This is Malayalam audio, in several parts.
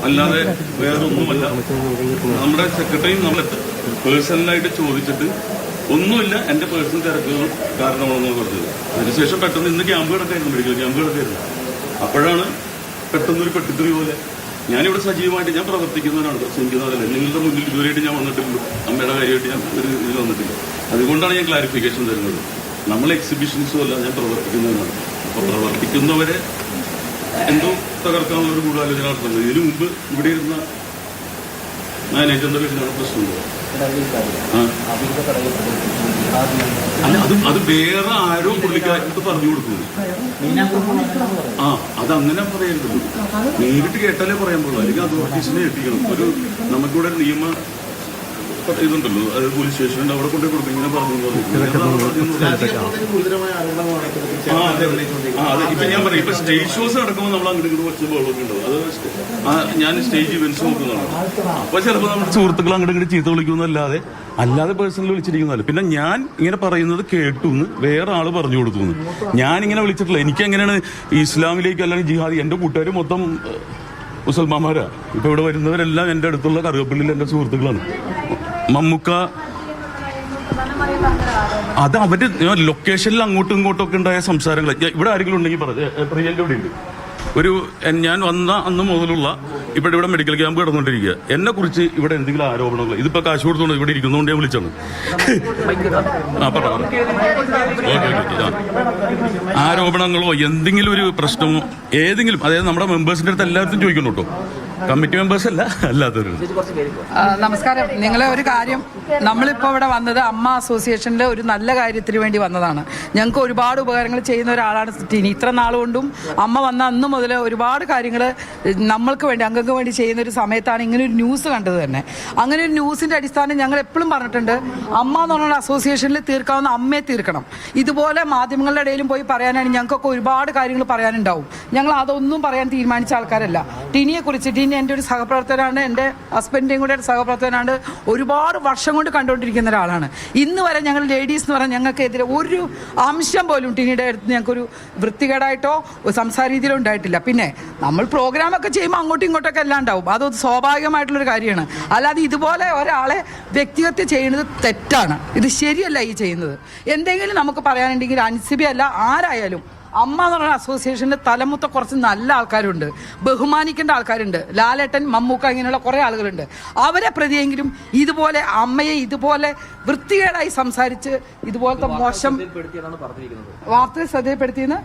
അല്ലാതെ വേറൊന്നുമല്ല. നമ്മുടെ സെക്രട്ടറിയും നമ്മൾ പേഴ്സണലായിട്ട് ചോദിച്ചിട്ട് ഒന്നുമില്ല, എന്റെ പേഴ്സണൽ തിരക്കുകളും കാരണമാണെന്ന് പറഞ്ഞത്. അതിനുശേഷം പെട്ടെന്ന് ഇന്ന് ക്യാമ്പ് കിടക്കായിരുന്നു, മെഡിക്കൽ ക്യാമ്പ് കിടക്കായിരുന്നു. അപ്പോഴാണ് പെട്ടെന്നൊരു പെട്ടിത്തെറി പോലെ. ഞാനിവിടെ സജീവമായിട്ട് ഞാൻ പ്രവർത്തിക്കുന്നവരാണ്, പ്രസംഗിക്കുന്നവരല്ല. നിങ്ങളുടെ മുന്നിൽ ഇതുവരെയായിട്ട് ഞാൻ വന്നിട്ടില്ല, അമ്മയുടെ കാര്യമായിട്ട് ഞാൻ ഒരു ഇതിൽ വന്നിട്ടില്ല. അതുകൊണ്ടാണ് ഞാൻ ക്ലാരിഫിക്കേഷൻ തരുന്നത്. നമ്മൾ എക്സിബിഷൻസും അല്ല, ഞാൻ പ്രവർത്തിക്കുന്നവരാണ്. അപ്പൊ പ്രവർത്തിക്കുന്നവരെ എന്തോ തകർക്കാനുള്ള ഒരു ഗൂഢാലോചന നടത്തുന്നത്. ഇതിനു മുമ്പ് ഇവിടെ ഇരുന്ന മാനേജറിന്റെ പേരിലാണ് പ്രശ്നമുണ്ട്. അത് വേറെ ആരോ പുള്ളിക്കാർക്ക് പറഞ്ഞു കൊടുക്കുന്നു. അതങ്ങനെ പറയരുത്, നേരിട്ട് കേട്ടാലേ പറയാൻ പാടുള്ളൂ. അല്ലെങ്കിൽ അത് ഓഫീസിനെ ഏൽപ്പിക്കണം. ഒരു നമുക്കിവിടെ നിയമ ഇതുണ്ടല്ലോ, അത് പോലീസ് സ്റ്റേഷനുണ്ട്, അവിടെ കൊണ്ടുപോയി കൊടുക്കും. ഇങ്ങനെ പറഞ്ഞു ഇപ്പൊ ഞാൻ പറയും, ഇപ്പൊ സ്റ്റേജ് ഷോസ് നടക്കുമ്പോൾ നമ്മൾ അങ്ങോട്ട് ഇങ്ങോട്ട് കുറച്ച് ബോളൊക്കെ ഉണ്ടാവും. അത് ഞാൻ സ്റ്റേജ് ഇവന്റ്സ് നോക്കുന്നതാണ്. അപ്പൊ ചിലപ്പോൾ നമ്മുടെ സുഹൃത്തുക്കൾ അങ്ങോട്ട് ഇങ്ങോട്ട് ചീത്ത വിളിക്കുന്നല്ലാതെ അല്ലാതെ പേഴ്സണലി വിളിച്ചിരിക്കുന്നതല്ല. പിന്നെ ഞാൻ ഇങ്ങനെ പറയുന്നത് കേട്ടുന്ന് വേറെ ആള് പറഞ്ഞു കൊടുക്കുന്നു. ഞാൻ ഇങ്ങനെ വിളിച്ചിട്ടില്ല. എനിക്ക് എങ്ങനെയാണ് ഇസ്ലാമിലേക്ക് അല്ലെങ്കിൽ ജിഹാദി, എന്റെ കൂട്ടുകാർ മൊത്തം മുസൽമാന്മാരാ. ഇപ്പൊ ഇവിടെ വരുന്നവരെല്ലാം എന്റെ അടുത്തുള്ള കറുകപ്പള്ളിയിൽ എന്റെ സുഹൃത്തുക്കളാണ്. മമ്മൂക്ക അത് അവര് ലൊക്കേഷനിൽ അങ്ങോട്ടും ഇങ്ങോട്ടും ഒക്കെ ഉണ്ടായ സംസാരങ്ങൾ. ഇവിടെ ആരെങ്കിലും ഉണ്ടെങ്കിൽ പറഞ്ഞു. പ്രിയന്റെ ഇവിടെ ഉണ്ട് ഒരു, ഞാൻ വന്ന അന്ന് മുതലുള്ള ഇവിടെ മെഡിക്കൽ ക്യാമ്പ് കിടന്നുകൊണ്ടിരിക്കുക. എന്നെ കുറിച്ച് ഇവിടെ എന്തെങ്കിലും ആരോപണങ്ങൾ, ഇതിപ്പോ കാശ് കൊടുത്തോണ്ട് ഇവിടെ ഇരിക്കുന്നതുകൊണ്ട് ഞാൻ വിളിച്ചാണ്. ആരോപണങ്ങളോ എന്തെങ്കിലും ഒരു പ്രശ്നമോ ഏതെങ്കിലും, അതായത് നമ്മുടെ മെമ്പേഴ്സിന്റെ അടുത്ത് എല്ലാവർക്കും ചോദിക്കണം കേട്ടോ, കമ്മിറ്റി മെമ്പേഴ്സ് അല്ല, അല്ലാത്തവരും. നമസ്കാരം. നിങ്ങളെ ഒരു കാര്യം, നമ്മളിപ്പോൾ ഇവിടെ വന്നത് അമ്മ അസോസിയേഷനിലെ ഒരു നല്ല കാര്യത്തിന് വേണ്ടി വന്നതാണ്. ഞങ്ങൾക്ക് ഒരുപാട് ഉപകാരങ്ങൾ ചെയ്യുന്ന ഒരാളാണ് ടിനി. ഇത്ര നാളുകൊണ്ടും അമ്മ വന്ന അന്ന് മുതൽ ഒരുപാട് കാര്യങ്ങൾ നമ്മൾക്ക് വേണ്ടി, അംഗങ്ങൾക്ക് വേണ്ടി ചെയ്യുന്ന ഒരു സമയത്താണ് ഇങ്ങനെ ഒരു ന്യൂസ് കണ്ടത് തന്നെ. അങ്ങനെ ഒരു ന്യൂസിന്റെ അടിസ്ഥാനം ഞങ്ങൾ എപ്പോഴും പറഞ്ഞിട്ടുണ്ട്, അമ്മ എന്ന് പറഞ്ഞ അസോസിയേഷനിൽ തീർക്കാവുന്ന അമ്മയെ തീർക്കണം. ഇതുപോലെ മാധ്യമങ്ങളുടെ ഇടയിലും പോയി പറയാനാണ് ഞങ്ങൾക്കൊക്കെ ഒരുപാട് കാര്യങ്ങൾ പറയാനുണ്ടാവും. ഞങ്ങൾ അതൊന്നും പറയാൻ തീരുമാനിച്ച ആൾക്കാരല്ല. ടിനിയെ കുറിച്ച്, ടിനി എൻ്റെ ഒരു സഹപ്രവർത്തകനാണ്, എൻ്റെ ഹസ്ബൻഡിൻ്റെയും കൂടെ സഹപ്രവർത്തകനാണ്. ഒരുപാട് വർഷം കൊണ്ട് കണ്ടുകൊണ്ടിരിക്കുന്ന ഒരാളാണ്. ഇന്ന് വരെ ഞങ്ങൾ ലേഡീസ് എന്ന് പറഞ്ഞാൽ ഞങ്ങൾക്കെതിരെ ഒരു അംശം പോലും ടിനിയുടെ അടുത്ത് ഞങ്ങൾക്കൊരു വൃത്തികേടായിട്ടോ സംസാര രീതിയിലോ ഉണ്ടായിട്ടില്ല. പിന്നെ നമ്മൾ പ്രോഗ്രാമൊക്കെ ചെയ്യുമ്പോൾ അങ്ങോട്ടും ഇങ്ങോട്ടൊക്കെ എല്ലാം ഉണ്ടാവും, അത് സ്വാഭാവികമായിട്ടുള്ളൊരു കാര്യമാണ്. അല്ലാതെ ഇതുപോലെ ഒരാളെ വ്യക്തിഹത്യ ചെയ്യുന്നത് തെറ്റാണ്, ഇത് ശരിയല്ല ഈ ചെയ്യുന്നത്. എന്തെങ്കിലും നമുക്ക് പറയാനുണ്ടെങ്കിൽ അൻസിബി അല്ല ആരായാലും അമ്മ എന്ന് പറയുന്ന അസോസിയേഷന്റെ തലമുത്ത കുറച്ച് നല്ല ആൾക്കാരുണ്ട്, ബഹുമാനിക്കേണ്ട ആൾക്കാരുണ്ട്. ലാലേട്ടൻ, മമ്മൂക്ക, ഇങ്ങനെയുള്ള കുറെ ആളുകളുണ്ട്. അവരെ പ്രതിയെങ്കിലും ഇതുപോലെ അമ്മയെ ഇതുപോലെ വൃത്തികേടായി സംസാരിച്ച് ഇതുപോലത്തെ മോശം വാർത്തകൾ ശ്രദ്ധയിൽപ്പെടുത്തിയെന്ന്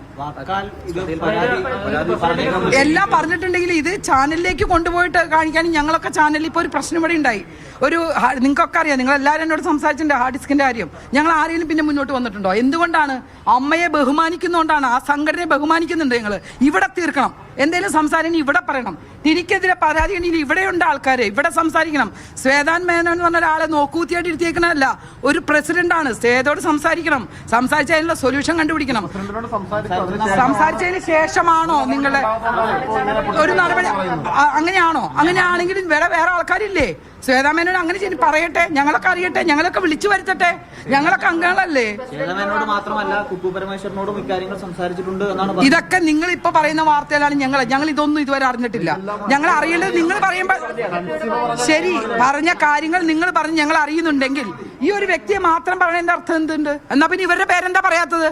എല്ലാം പറഞ്ഞിട്ടുണ്ടെങ്കിൽ ഇത് ചാനലിലേക്ക് കൊണ്ടുപോയിട്ട് കാണിക്കാനും ഞങ്ങളൊക്കെ ചാനലിൽ ഇപ്പോൾ ഒരു പ്രശ്നം ഇവിടെ ഉണ്ടായി. ഒരു നിങ്ങൾക്കൊക്കെ അറിയാം, നിങ്ങൾ എല്ലാവരും എന്നോട് സംസാരിച്ചിട്ടുണ്ട് ഹാർഡ് ഡിസ്കിന്റെ കാര്യം. ഞങ്ങൾ ആരെങ്കിലും പിന്നെ മുന്നോട്ട് വന്നിട്ടുണ്ടോ? എന്തുകൊണ്ടാണ്? അമ്മയെ ബഹുമാനിക്കുന്നതുകൊണ്ടാണ്. ആ സംഘടനയെ ബഹുമാനിക്കുന്നുണ്ട്. ഞങ്ങൾ ഇവിടെ തീർക്കണം. എന്തെങ്കിലും സംസാരിക്കണം, ഇവിടെ പറയണം. തിരിക്കെതിരെ പരാതി ഉണ്ടെങ്കിൽ ഇവിടെയുണ്ട് ആൾക്കാരെ, ഇവിടെ സംസാരിക്കണം. ശ്വേതാൻ മേനോൻ എന്ന് പറഞ്ഞ ഒരാളെ നോക്കൂത്തിയായിട്ട് ഇരുത്തിയേക്കണമല്ല, ഒരു പ്രസിഡന്റാണ്. ശ്വേതയോട് സംസാരിക്കണം, സംസാരിച്ചതിനുള്ള സൊല്യൂഷൻ കണ്ടുപിടിക്കണം. സംസാരിച്ചതിന് ശേഷമാണോ നിങ്ങളുടെ ഒരു നടപടി? അങ്ങനെയാണോ? അങ്ങനെയാണെങ്കിൽ വേറെ ആൾക്കാരില്ലേ? ശ്വേതാമേനോട് അങ്ങനെ ചെയ്ത് പറയട്ടെ, ഞങ്ങളൊക്കെ അറിയട്ടെ, ഞങ്ങളൊക്കെ വിളിച്ചു വരുത്തട്ടെ, ഞങ്ങളൊക്കെ അംഗങ്ങളല്ലേ. ഇതൊക്കെ നിങ്ങൾ ഇപ്പൊ പറയുന്ന വാർത്തയിലാണ്. ഞങ്ങൾ ഇതൊന്നും ഇതുവരെ അറിഞ്ഞിട്ടില്ല. ഞങ്ങൾ അറിയേണ്ടത് നിങ്ങൾ പറയുമ്പോൾ ശരി, പറഞ്ഞ കാര്യങ്ങൾ നിങ്ങൾ പറഞ്ഞ് ഞങ്ങൾ അറിയുന്നുണ്ടെങ്കിൽ ഈ ഒരു വ്യക്തിയെ മാത്രം പറയുന്നതിന്റെ അർത്ഥം എന്തുണ്ട്? എന്നാ പിന്നെ ഇവരുടെ പേരെന്താ പറയാത്തത്?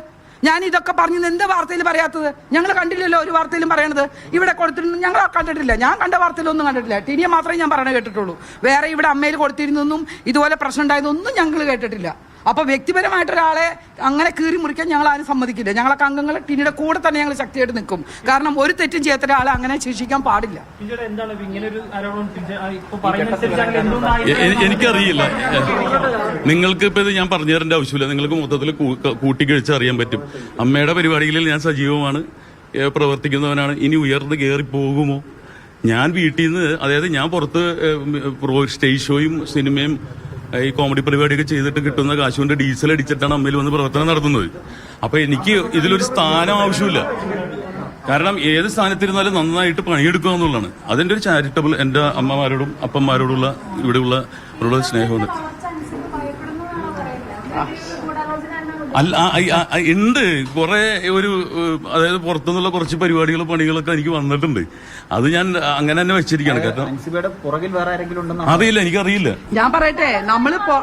ഞാൻ ഇതൊക്കെ പറഞ്ഞത് എന്ത് വാർത്തയിൽ പറയാത്തത്? ഞങ്ങൾ കണ്ടില്ലല്ലോ ഒരു വാർത്തയിലും പറയണത്. ഇവിടെ കൊടുത്തിരുന്നു ഞങ്ങൾ കണ്ടിട്ടില്ല. ഞാൻ കണ്ട വാർത്തയിലൊന്നും കണ്ടിട്ടില്ല. ടിനിയെ മാത്രമേ ഞാൻ പറയണ കേട്ടിട്ടുള്ളൂ. വേറെ ഇവിടെ അമ്മയിൽ കൊടുത്തിരുന്നൊന്നും ഇതുപോലെ പ്രശ്നം ഉണ്ടായതൊന്നും ഞങ്ങൾ കേട്ടിട്ടില്ല. അപ്പൊ വ്യക്തിപരമായിട്ടൊരാളെ അങ്ങനെ കീറി മുറിക്കാൻ ഞങ്ങൾ ആരും സമ്മതിക്കില്ല. ഞങ്ങളൊക്കെ അംഗങ്ങൾ ടിനിയുടെ കൂടെ തന്നെ ഞങ്ങൾ ശക്തിയായിട്ട് നിൽക്കും. കാരണം ഒരു തെറ്റും ചെയ്യാത്ത ഒരാളെ അങ്ങനെ ശിക്ഷിക്കാൻ പാടില്ല. എനിക്കറിയില്ല, നിങ്ങൾക്ക് ഇപ്പൊ ഇത് ഞാൻ പറഞ്ഞു തരേണ്ട ആവശ്യമില്ല. നിങ്ങൾക്ക് മൊത്തത്തിൽ കൂട്ടിക്കഴിച്ച് അറിയാൻ പറ്റും. അമ്മയുടെ പരിപാടികളിൽ ഞാൻ സജീവമാണ്, പ്രവർത്തിക്കുന്നവനാണ്. ഇനി ഉയർന്ന് കയറി പോകുമോ? ഞാൻ വീട്ടിൽ നിന്ന്, അതായത് ഞാൻ പുറത്ത് സ്റ്റേജ് ഷോയും സിനിമയും ഈ കോമഡി പരിപാടിയൊക്കെ ചെയ്തിട്ട് കിട്ടുന്ന കാശുകൊണ്ട് ഡീസൽ അടിച്ചിട്ടാണ് അമ്മയിൽ വന്ന് പ്രവർത്തനം നടത്തുന്നത്. അപ്പൊ എനിക്ക് ഇതിലൊരു സ്ഥാനം ആവശ്യമില്ല. കാരണം ഏത് സ്ഥാനത്തിരുന്നാലും നന്നായിട്ട് പണിയെടുക്കുക എന്നുള്ളതാണ്. അതിന്റെ ഒരു ചാരിറ്റബിൾ എന്റെ അമ്മമാരോടും അപ്പന്മാരോടുള്ള ഇവിടെയുള്ള സ്നേഹമുണ്ട്. അല്ല ഉണ്ട് കുറെ ഒരു അതായത് പുറത്തുനിന്നുള്ള കുറച്ച് പരിപാടികളും പണികളൊക്കെ എനിക്ക് വന്നിട്ടുണ്ട്. അത് ഞാൻ അങ്ങനെ തന്നെ വെച്ചിരിക്കുകയാണ്. കാരണം പുറകിൽ വേറെ ആരെങ്കിലും ഉണ്ടെന്ന് അറിയില്ല, എനിക്കറിയില്ല. ഞാൻ പറയട്ടെ, നമ്മളിപ്പോ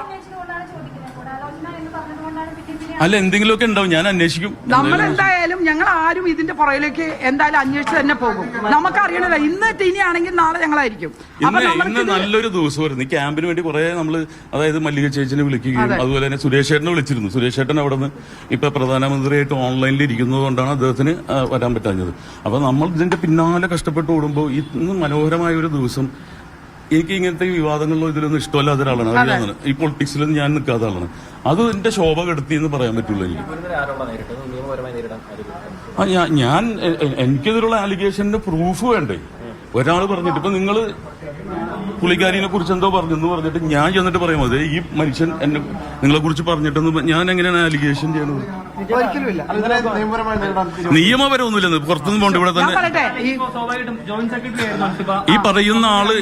അല്ല എന്തെങ്കിലുമൊക്കെ ഉണ്ടാവും, ഞാൻ അന്വേഷിക്കും. നമ്മളെന്തായാലും ഞങ്ങൾ ആരും ഇതിന്റെ പുറകിലേക്ക് എന്തായാലും അന്വേഷിച്ച് തന്നെ പോകും. നമുക്കറിയണല്ലോ, ഇന്ന് ടീനിയാണെങ്കിൽ നാളെ ഞങ്ങളായിരിക്കും. ഇന്ന് നല്ലൊരു ദിവസമായിരുന്നു. ഈ ക്യാമ്പിന് വേണ്ടി കുറെ നമ്മള് അതായത് മല്ലിക ചേച്ചിനെ വിളിക്കുകയും അതുപോലെ തന്നെ സുരേഷ് ചേട്ടനെ വിളിച്ചിരുന്നു. സുരേഷ് ചേട്ടൻ അവിടെ നിന്ന് ഇപ്പൊ പ്രധാനമന്ത്രിയായിട്ട് ഓൺലൈനിൽ ഇരിക്കുന്നത് കൊണ്ടാണ് അദ്ദേഹത്തിന് വരാൻ പറ്റാഞ്ഞത്. അപ്പൊ നമ്മൾ ഇതിന്റെ പിന്നാലെ കഷ്ടപ്പെട്ട് ഓടുമ്പോൾ ഇന്ന് മനോഹരമായ ഒരു ദിവസം. എനിക്ക് ഇങ്ങനത്തെ വിവാദങ്ങളിലോ ഇതിലൊന്നും ഇഷ്ടമല്ലാത്ത ഒരാളാണ്, അറിയാവുന്നത്. ഈ പൊളിറ്റിക്സിലൊന്നും ഞാൻ നിൽക്കാത്ത ആളാണ്. അത് എന്റെ ശോഭ കെടുത്തി എന്ന് പറയാൻ പറ്റുള്ളൂ എനിക്ക്. ഞാൻ എനിക്കെതിരുള്ള ആലിഗേഷന്റെ പ്രൂഫ് വേണ്ടേ? ഒരാൾ പറഞ്ഞിട്ട് ഇപ്പൊ നിങ്ങള് പുള്ളിക്കാരിനെ കുറിച്ച് എന്തോ പറഞ്ഞെന്ന് പറഞ്ഞിട്ട് ഞാൻ ചെന്നിട്ട് പറയാം, അതെ ഈ മനുഷ്യൻ എന്നെ നിങ്ങളെ കുറിച്ച് പറഞ്ഞിട്ടെന്ന് ഞാൻ എങ്ങനെയാണ് ആലിഗേഷൻ ചെയ്യണത്? നിയമപരമൊന്നുമില്ലെന്ന് പുറത്തുനിന്ന് പോണ്ട്. ഇവിടെ തന്നെ ഈ പറയുന്ന ആള്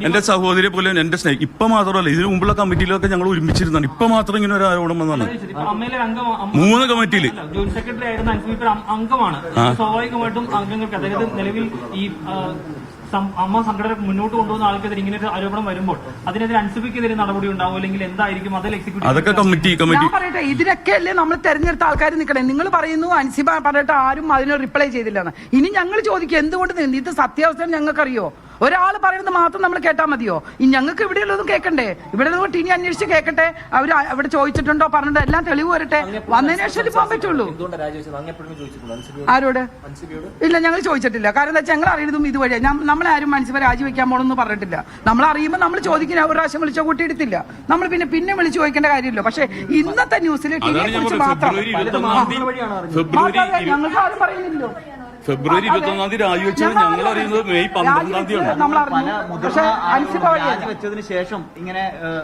എന്റെ സഹോദരിയെ പോലെ എന്റെ സ്നേഹം. ഇപ്പൊ മാത്രമല്ല, ഇതിനു മുമ്പുള്ള കമ്മിറ്റിയിലൊക്കെ ഞങ്ങൾ ഒരുമിച്ചിരുന്നാണ്. ഇപ്പൊ മാത്രം ഇങ്ങനെ ഒരു ആരോപണം വന്നാണ്. 3 കമ്മിറ്റിയില് ജോയിന്റ് സെക്രട്ടറി ആയിരുന്ന അൻസിബ അംഗമാണ്. സ്വാഭാവികമായിട്ടും അംഗങ്ങൾക്ക് അതായത് നിലവിൽ ഈ അമ്മ സംഘടന മുന്നോട്ട് കൊണ്ടുപോകുന്ന ആൾക്കെതിരെ ഇങ്ങനെ ഒരു ആരോപണം വരുമ്പോൾ അതിനെതിരെ അൻസിബയ്ക്കെതിരെ നടപടി ഉണ്ടാവും, അല്ലെങ്കിൽ എന്തായിരിക്കും അതിൽ എക്സിക്യൂട്ടീവ്? അതൊക്കെ കമ്മിറ്റി ഞാൻ പറയട്ടെ, ഇതിനൊക്കെ അല്ലേ നമ്മൾ തെരഞ്ഞെടുത്ത ആൾക്കാർ നിൽക്കണേ. നിങ്ങൾ പറയുന്നു അൻസിബ പറഞ്ഞിട്ട് ആരും അതിന് റിപ്ലൈ ചെയ്തില്ലെന്ന്. ഇനി ഞങ്ങൾ ചോദിക്കും എന്തുകൊണ്ട് ഇത് സത്യാവസ്ഥ ഞങ്ങൾക്കറിയോ? ഒരാൾ പറയുന്നത് മാത്രം നമ്മൾ കേട്ടാൽ മതിയോ? ഞങ്ങൾക്ക് ഇവിടെയുള്ളതും കേൾക്കണ്ടേ? ഇവിടെ നിന്ന് ഇനി അന്വേഷിച്ച് കേൾക്കട്ടെ. അവർ അവിടെ ചോദിച്ചിട്ടുണ്ടോ പറഞ്ഞിട്ടോ എല്ലാം തെളിവ് വരട്ടെ. വന്നതിന് ശേഷം പോകാൻ പറ്റുള്ളൂ. ആരോട്? ഇല്ല, ഞങ്ങൾ ചോദിച്ചിട്ടില്ല. കാരണം എന്താ വെച്ചാൽ ഞങ്ങൾ അറിയുന്നതും ഇതുവഴിയാണ്. നമ്മളാരും മനസ്സിൽ രാജിവെക്കാൻ പോകണമെന്ന് പറഞ്ഞിട്ടില്ല. നമ്മൾ അറിയുമ്പോൾ നമ്മൾ ചോദിക്കുന്ന ഒരു പ്രാവശ്യം വിളിച്ചോ കൂട്ടിയെടുത്തില്ല. നമ്മൾ പിന്നെ വിളിച്ചു ചോദിക്കേണ്ട കാര്യമില്ല. പക്ഷെ ഇന്നത്തെ ന്യൂസിൽ ടിവിയെ കുറിച്ച് മാത്രം ഞങ്ങൾക്ക് ആരും പറയുന്നില്ലോ. ഫെബ്രുവരി 21 തീയതി രാജിവെച്ചത് ഞങ്ങൾ അറിയുന്നത് മെയ് 12 തീയതിയാണ്. രാജിവെച്ചതിന് ശേഷം ഇങ്ങനെ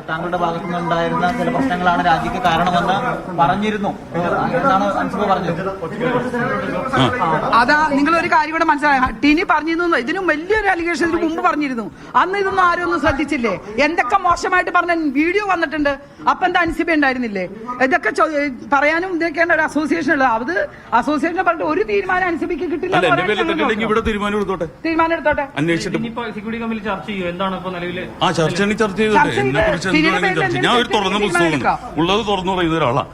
താങ്കളുടെ ഭാഗത്തു നിന്നുണ്ടായിരുന്ന ചില പ്രശ്നങ്ങളാണ് രാജിക്ക് കാരണമെന്ന് പറഞ്ഞിരുന്നു എന്നാണ് അൻസിബ പറഞ്ഞത്. അതാ നിങ്ങൾ ഒരു കാര്യം കൂടെ മനസ്സിലായ. ടിനി പറഞ്ഞിരുന്നു, ഇതിനും വലിയൊരു അലിഗേഷൻ ഇതിന് മുമ്പ് പറഞ്ഞിരുന്നു. അന്ന് ഇതൊന്നും ആരും ഒന്നും ശ്രദ്ധിച്ചില്ലേ? എന്തൊക്കെ മോശമായിട്ട് പറഞ്ഞ വീഡിയോ വന്നിട്ടുണ്ട്. അപ്പൊ എന്താ അൻസിബ ഉണ്ടായിരുന്നില്ലേ? ഇതൊക്കെ പറയാനും ഇതൊക്കെയാണ് ഒരു അസോസിയേഷൻ ഉള്ളത്. അത് അസോസിയേഷനെ പറഞ്ഞിട്ട് ഒരു തീരുമാനം അൻസിബയ്ക്ക് കിട്ടില്ല. ഇവിടെ തീരുമാനം എടുത്തോട്ടെ. അന്വേഷിച്ചിട്ട് ചർച്ച ചെയ്തോട്ടെ. എന്നെ കുറിച്ച് ചർച്ച. ഞാൻ ഒരു തുറന്ന പുസ്തകമാണ്, ഉള്ളത് തുറന്നു പറയുന്ന ഒരാളാ.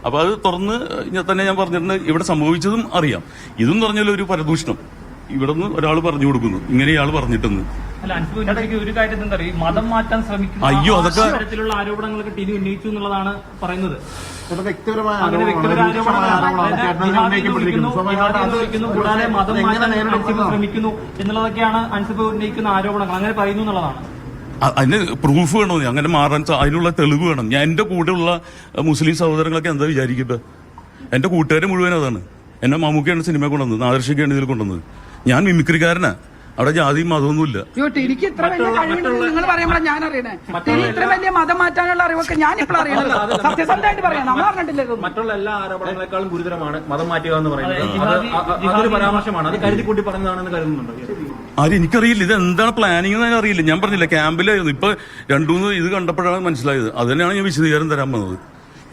അപ്പൊ അത് തുറന്ന് തന്നെ ഞാൻ പറഞ്ഞിട്ടുണ്ട്. ഇവിടെ സംഭവിച്ചതും അറിയാം. ഇതും പറഞ്ഞാലും ഒരു പരദൂഷണം ഇവിടെ നിന്ന് ഒരാൾ പറഞ്ഞു കൊടുക്കുന്നു, ഇങ്ങനെ ഇയാൾ പറഞ്ഞിട്ടെന്ന്. ഒരു കാര്യം എന്താ പറയുക, മതം മാറ്റാൻ ശ്രമിക്കുന്നു. അയ്യോ, അതൊക്കെ തരത്തിലുള്ള ആരോപണങ്ങളൊക്കെ ടിനി ഉന്നയിച്ചു എന്നുള്ളതാണ് പറയുന്നത്. കൂടാതെ മതം മാറ്റാൻ ശ്രമിക്കുന്നു എന്നുള്ളതൊക്കെയാണ് അൻസിബ ഉന്നയിക്കുന്ന ആരോപണങ്ങൾ. അങ്ങനെ പറയുന്നു എന്നുള്ളതാണ്. അതിന് പ്രൂഫ് വേണോ? അങ്ങനെ മാറാൻ അതിനുള്ള തെളിവ് വേണം. ഞാൻ എന്റെ കൂടെയുള്ള മുസ്ലിം സഹോദരങ്ങളൊക്കെ എന്താ വിചാരിക്കുക? എന്റെ കൂട്ടുകാരെ മുഴുവൻ അതാണ്. എന്നെ മമ്മൂക്കയാണ് സിനിമ കൊണ്ടുവന്നത്, ആദർശിക്കാണ് ഇതിൽ കൊണ്ടുവന്നത്. ഞാൻ മിമിക്രിക്കാരനാ. അവിടെ ജാതിയും മതമൊന്നുമില്ല. എനിക്ക് ഇത്ര വലിയ കഴിവുണ്ടെന്ന് നിങ്ങൾ പറയുമ്പോഴാണ് ഞാൻ അറിയണേ. ഇത്ര വലിയ മതം മാറ്റാനുള്ള അറിവൊക്കെ ഞാൻ ഇപ്പോൾ അറിയുന്നത്. സത്യസന്ധമായിട്ട് പറയാം, നമ്മൾ അറിഞ്ഞിട്ടില്ല. മറ്റുള്ള എല്ലാ ആരോപണങ്ങളെക്കാളും ഗുരുതരമാണ് മതം മാറ്റുക എന്ന് പറയുന്നത്. അതൊരു പരാമർശമാണ്. അത് കരുതി കൂട്ടി പറഞ്ഞതാണെന്ന് കരുതുന്നുണ്ട്. ആരും എനിക്കറിയില്ല. ഇത് എന്താണ് പ്ലാനിങ് എന്ന് അറിയില്ല. ഞാൻ പറഞ്ഞില്ല, ക്യാമ്പിലായിരുന്നു. ഇപ്പൊ 2-3 ഇത് കണ്ടപ്പോഴാണ് മനസ്സിലായത്. അത് തന്നെയാണ് ഞാൻ വിശദീകരണം തരാൻ വന്നത്.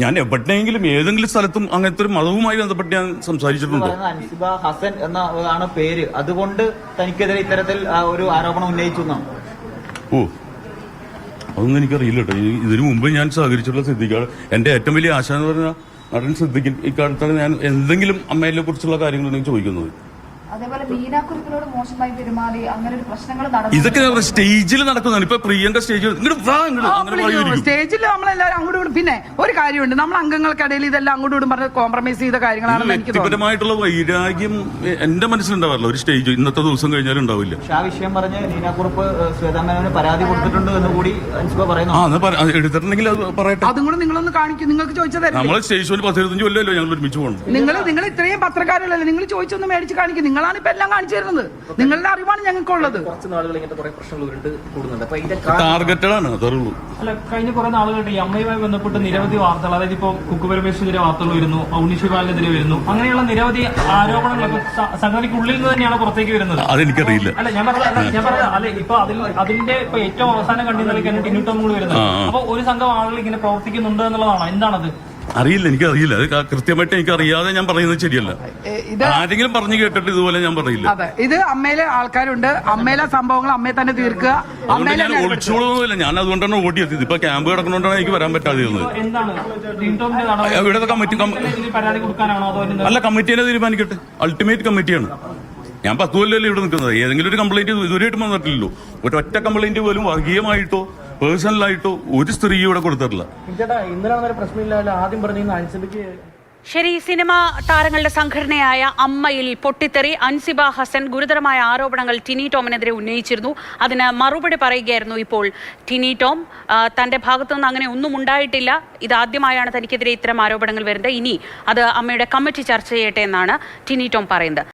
ഞാൻ എവിടെയെങ്കിലും ഏതെങ്കിലും സ്ഥലത്തും അങ്ങനത്തെ ഒരു മതവുമായി ബന്ധപ്പെട്ട് ഞാൻ സംസാരിച്ചിട്ടുണ്ടോ? അൻസിബ ഹസൻ എന്നാണ് പേര്. അതുകൊണ്ട് തനിക്കെതിരെ ഇത്തരത്തിൽ ഒരു ആരോപണം ഉന്നയിച്ചു. ഓ, അതൊന്നും എനിക്കറിയില്ല കേട്ടോ. ഇതിനു മുമ്പ് ഞാൻ സഹകരിച്ചിട്ടുള്ള സിദ്ദിഖാണ് എന്റെ ഏറ്റവും വലിയ ആശ എന്ന് പറഞ്ഞാൽ നടൻ സിദ്ദിഖ്. ഇക്കാലത്താണ് ഞാൻ എന്തെങ്കിലും അമ്മയെ കുറിച്ചുള്ള കാര്യങ്ങളുണ്ടെങ്കിൽ ചോദിക്കുന്നത്. അതേപോലെ മീനാക്കുറിപ്പിനോട് മോശമായി പെരുമാറി അങ്ങനെ ഒരു പ്രശ്നങ്ങൾ ഇതൊക്കെ സ്റ്റേജിൽ നടക്കുന്നതാണ്. ഇപ്പൊ പ്രിയങ്ക സ്റ്റേജിൽ സ്റ്റേജിൽ നമ്മളെല്ലാവരും അങ്ങോട്ടും. പിന്നെ ഒരു കാര്യമുണ്ട്, നമ്മൾ അംഗങ്ങൾക്കിടയിൽ ഇതെല്ലാം അങ്ങോട്ടും പറഞ്ഞ് കോംപ്രമൈസ് ചെയ്ത കാര്യങ്ങളാണ്. വ്യക്തിപരമായിട്ടുള്ള വൈരാഗ്യം എന്റെ മനസ്സിലുണ്ടാവാറില്ല. ഒരു സ്റ്റേജ് ഇന്നത്തെ ദിവസം കഴിഞ്ഞാലും ഉണ്ടാവില്ല. ആ വിഷയം പറഞ്ഞ് നീനാക്കുറിപ്പ് ശ്വേതാമേനോന് പരാതി കൊടുത്തിട്ടുണ്ട് എന്ന് കൂടി അൻസിബ പറയുന്നു. എടുത്തിട്ടുണ്ടെങ്കിൽ അത് പറയട്ടെ. അതും കൂടെ നിങ്ങളൊന്ന് കാണിക്കും. നിങ്ങൾക്ക് ചോദിച്ചത് നമ്മളെ സ്റ്റേജ് ഷോയിൽ 10-25 കൊല്ലമല്ലോ ഞങ്ങൾ ഒരുമിച്ച് പോകണം. നിങ്ങൾ ഇത്രയും പത്രക്കാരല്ലേ, നിങ്ങൾ ചോദിച്ചൊന്ന് മേടിച്ച് കാണിക്കും. നിങ്ങളാണ് ഇപ്പൊ എല്ലാം കാണിച്ചു തരുന്നത്. നിങ്ങളുടെ അറിവാണ് ഞങ്ങൾക്കുള്ളത്. ടാർഗറ്റഡ് ആണ്, അതറുള്ളൂ. അല്ല, കഴിഞ്ഞ കുറെ നാളുകളുടെ ഈ അമ്മയുമായി ബന്ധപ്പെട്ട് നിരവധി വാർത്തകൾ, അതായത് ഇപ്പൊ കുക്കു പരമേശ്വരനെതിരെ വാർത്തകൾ വരുന്നു, ഔണിഷിബാലിനെതിരെ വരുന്നു, അങ്ങനെയുള്ള നിരവധി ആരോപണങ്ങൾ സംഘടനയ്ക്കുള്ളിൽ നിന്ന് തന്നെയാണ് പുറത്തേക്ക് വരുന്നത്. അതെനിക്കറിയില്ല. അല്ല, ഞാൻ പറഞ്ഞ അല്ലെ, ഇപ്പൊ അതിന്റെ ഇപ്പൊ ഏറ്റവും അവസാനം കണ്ടിരുന്നതിലേക്കാണ് ടിനു ടോം കൂടി വരുന്നത്. അപ്പൊ ഒരു സംഘം ആളുകൾ ഇങ്ങനെ പ്രവർത്തിക്കുന്നുണ്ട് എന്നുള്ളതാണോ? എന്താണത്? അറിയില്ല, എനിക്കറിയില്ല. അത് കൃത്യമായിട്ട് എനിക്ക് അറിയാതെ ഞാൻ പറയുന്നത് ശരിയല്ല. ഇത് ആരെങ്കിലും പറഞ്ഞു കേട്ടിട്ട് ഇതുപോലെ ഞാൻ പറയില്ല. അതെ, ഇത് അമ്മയിലെ ആൾക്കാരുണ്ട്, അമ്മയിലെ സംഭവങ്ങൾ അമ്മയെ തന്നെ തീർക്കുക. അതുകൊണ്ട് ഞാൻ ഒളിച്ചോളൊന്നുമില്ല. ഞാൻ അതുകൊണ്ടാണ് ഓടിയെത്തിയത്. ഇപ്പൊ ക്യാമ്പ് കിടക്കുന്നതുകൊണ്ടാണ് എനിക്ക് വരാൻ പറ്റാതിരുന്നത്. ഇവിടെ കമ്മിറ്റി അല്ല, കമ്മിറ്റിനെ തീരുമാനിക്കട്ടെ. അൾട്ടിമേറ്റ് കമ്മിറ്റിയാണ്. ഞാൻ 10 കൊല്ലമല്ലേ ഇവിടെ നിൽക്കുന്നത്. ഏതെങ്കിലും ഒരു കംപ്ലൈന്റ് ഇതുവരെയായിട്ടും വന്നിട്ടില്ലല്ലോ. ഒറ്റ കംപ്ലൈന്റ് പോലും വർഗീയമായിട്ടോ പേഴ്സണലായിട്ടോ ഒരു സ്ത്രീ ഇവിടെ കൊടുത്തിട്ടില്ല. ശരി, സിനിമാ താരങ്ങളുടെ സംഘടനയായ അമ്മയിൽ പൊട്ടിത്തെറി. അൻസിബ ഹസൻ ഗുരുതരമായ ആരോപണങ്ങൾ ടിനി ടോമിനെതിരെ ഉന്നയിച്ചിരുന്നു. അതിന് മറുപടി പറയുകയായിരുന്നു ഇപ്പോൾ ടിനി ടോം. തന്റെ ഭാഗത്തുനിന്ന് അങ്ങനെ ഒന്നും ഉണ്ടായിട്ടില്ല, ഇതാദ്യമായാണ് തനിക്കെതിരെ ഇത്തരം ആരോപണങ്ങൾ വരുന്നത്. ഇനി അത് അമ്മയുടെ കമ്മിറ്റി ചർച്ച ചെയ്യട്ടെ എന്നാണ് ടിനി ടോം പറയുന്നത്.